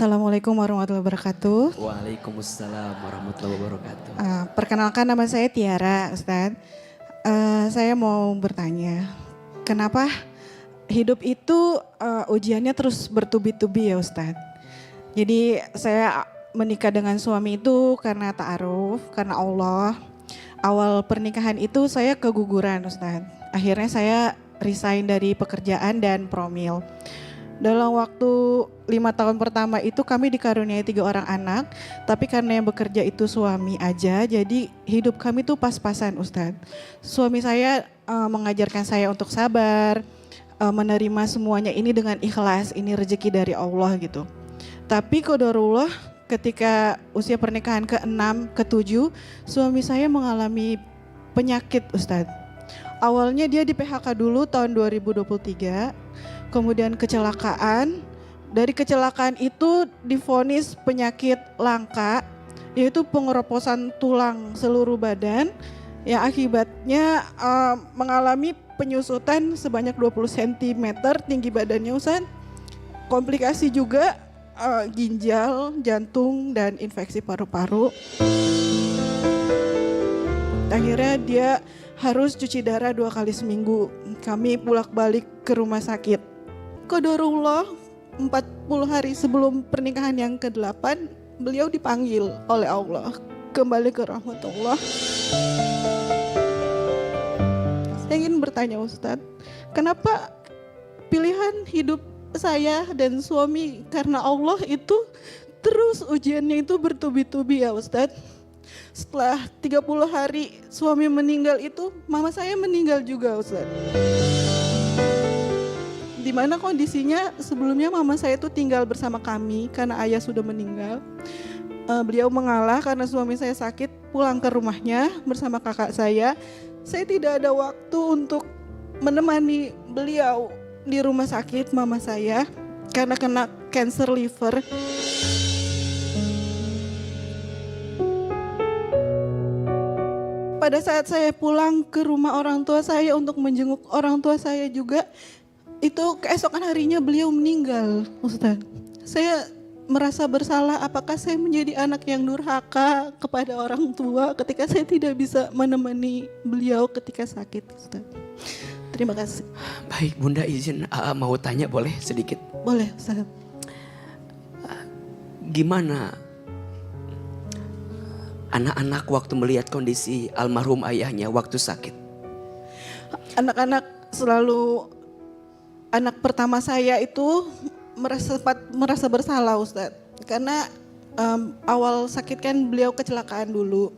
Assalamualaikum warahmatullahi wabarakatuh. Waalaikumsalam warahmatullahi wabarakatuh. Perkenalkan nama saya Tiara, Ustadz. Saya mau bertanya, kenapa hidup itu ujiannya terus bertubi-tubi ya Ustadz? Jadi saya menikah dengan suami itu karena ta'aruf, karena Allah. Awal pernikahan itu saya keguguran Ustadz. Akhirnya saya resign dari pekerjaan dan promil. Dalam waktu 5 tahun pertama itu kami dikaruniai 3 orang anak, tapi karena yang bekerja itu suami aja, jadi hidup kami tuh pas-pasan Ustadz. Suami saya mengajarkan saya untuk sabar, menerima semuanya ini dengan ikhlas, ini rezeki dari Allah gitu. Tapi qadarullah ketika usia pernikahan ke-6, ke-7, suami saya mengalami penyakit Ustadz. Awalnya dia di PHK dulu tahun 2023, kemudian kecelakaan. Dari kecelakaan itu divonis penyakit langka, yaitu pengeroposan tulang seluruh badan, yang akibatnya mengalami penyusutan sebanyak 20 cm tinggi badannya Ustaz. Komplikasi juga ginjal, jantung, dan infeksi paru-paru. Akhirnya dia harus cuci darah 2 kali seminggu. Kami bolak-balik ke rumah sakit. Qadarullah 40 hari sebelum pernikahan yang ke-8, beliau dipanggil oleh Allah kembali ke rahmatullah. Saya ingin bertanya Ustadz, kenapa pilihan hidup saya dan suami karena Allah itu terus ujiannya itu bertubi-tubi ya Ustadz? Setelah 30 hari suami meninggal itu, mama saya meninggal juga Ustadz. Di mana kondisinya sebelumnya mama saya itu tinggal bersama kami karena ayah sudah meninggal. Beliau mengalah karena suami saya sakit, pulang ke rumahnya bersama kakak saya. Saya tidak ada waktu untuk menemani beliau di rumah sakit mama saya karena kena cancer liver. Pada saat saya pulang ke rumah orang tua saya untuk menjenguk orang tua saya juga, itu keesokan harinya beliau meninggal, Ustaz. Saya merasa bersalah apakah saya menjadi anak yang durhaka kepada orang tua ketika saya tidak bisa menemani beliau ketika sakit, Ustaz. Terima kasih. Baik Bunda, izin mau tanya boleh sedikit? Boleh, Ustaz. Gimana anak-anak waktu melihat kondisi almarhum ayahnya waktu sakit? Anak-anak selalu, anak pertama saya itu merasa bersalah Ustadz. Karena awal sakit kan beliau kecelakaan dulu.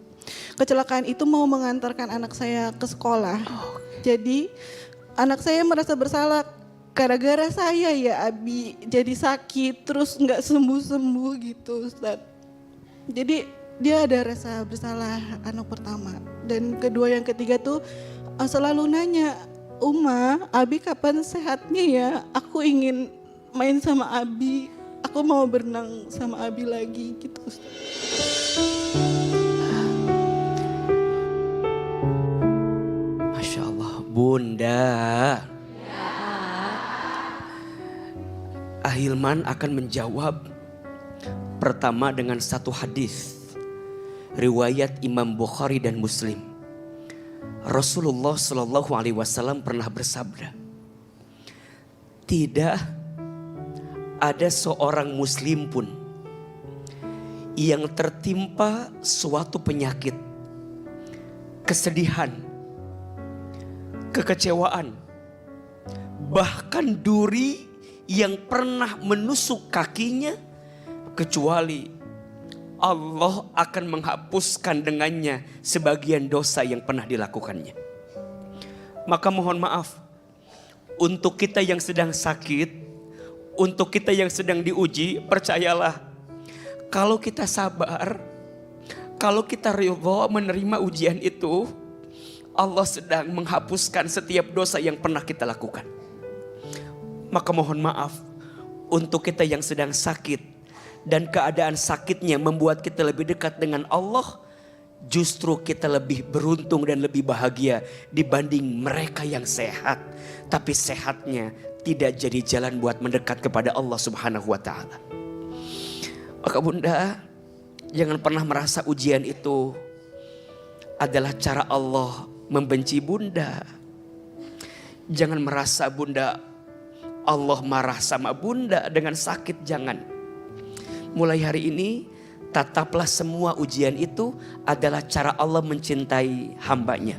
Kecelakaan itu mau mengantarkan anak saya ke sekolah. Jadi anak saya merasa bersalah gara-gara saya ya Abi jadi sakit terus nggak sembuh-sembuh gitu Ustadz. Jadi dia ada rasa bersalah anak pertama. Dan kedua yang ketiga tuh selalu nanya, Uma, Abi kapan sehatnya ya? Aku ingin main sama Abi. Aku mau berenang sama Abi lagi gitu. Masya Allah, Bunda. Ahilman akan menjawab pertama dengan satu hadis riwayat Imam Bukhari dan Muslim. Rasulullah Shallallahu Alaihi Wasallam pernah bersabda, tidak ada seorang muslim pun yang tertimpa suatu penyakit, kesedihan, kekecewaan, bahkan duri yang pernah menusuk kakinya, kecuali Allah akan menghapuskan dengannya sebagian dosa yang pernah dilakukannya. Maka mohon maaf, untuk kita yang sedang sakit, untuk kita yang sedang diuji, percayalah, kalau kita sabar, kalau kita ridha menerima ujian itu, Allah sedang menghapuskan setiap dosa yang pernah kita lakukan. Maka mohon maaf, untuk kita yang sedang sakit, dan keadaan sakitnya membuat kita lebih dekat dengan Allah, justru kita lebih beruntung dan lebih bahagia dibanding mereka yang sehat. Tapi sehatnya tidak jadi jalan buat mendekat kepada Allah Subhanahu wa ta'ala. Maka bunda, jangan pernah merasa ujian itu adalah cara Allah membenci bunda. Jangan merasa bunda Allah marah sama bunda dengan sakit, jangan. Mulai hari ini tataplah semua ujian itu adalah cara Allah mencintai hambanya.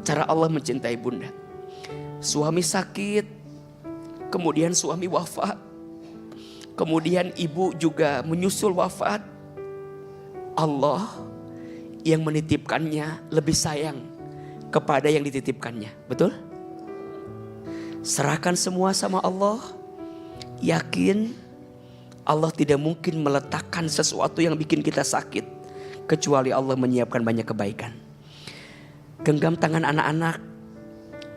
Cara Allah mencintai bunda. Suami sakit, kemudian suami wafat, kemudian ibu juga menyusul wafat. Allah yang menitipkannya lebih sayang kepada yang dititipkannya. Betul? Serahkan semua sama Allah. Yakin Allah tidak mungkin meletakkan sesuatu yang bikin kita sakit kecuali Allah menyiapkan banyak kebaikan. Genggam tangan anak-anak,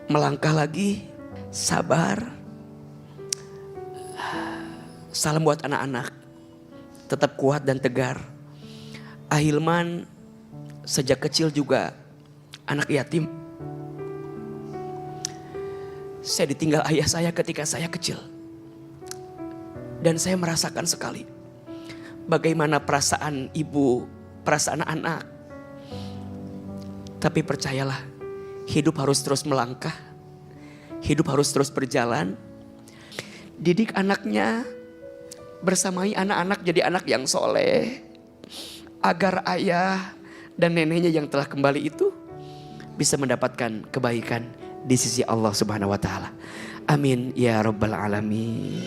melangkah lagi, sabar. Salam buat anak-anak, tetap kuat dan tegar. Ahilman sejak kecil juga anak yatim. Saya ditinggal ayah saya ketika saya kecil. Dan saya merasakan sekali bagaimana perasaan ibu, perasaan anak. Tapi percayalah, hidup harus terus melangkah. Hidup harus terus berjalan. Didik anaknya, bersamai anak-anak jadi anak yang soleh. Agar ayah dan neneknya yang telah kembali itu bisa mendapatkan kebaikan di sisi Allah Subhanahu wa taala. Amin ya rabbal alamin.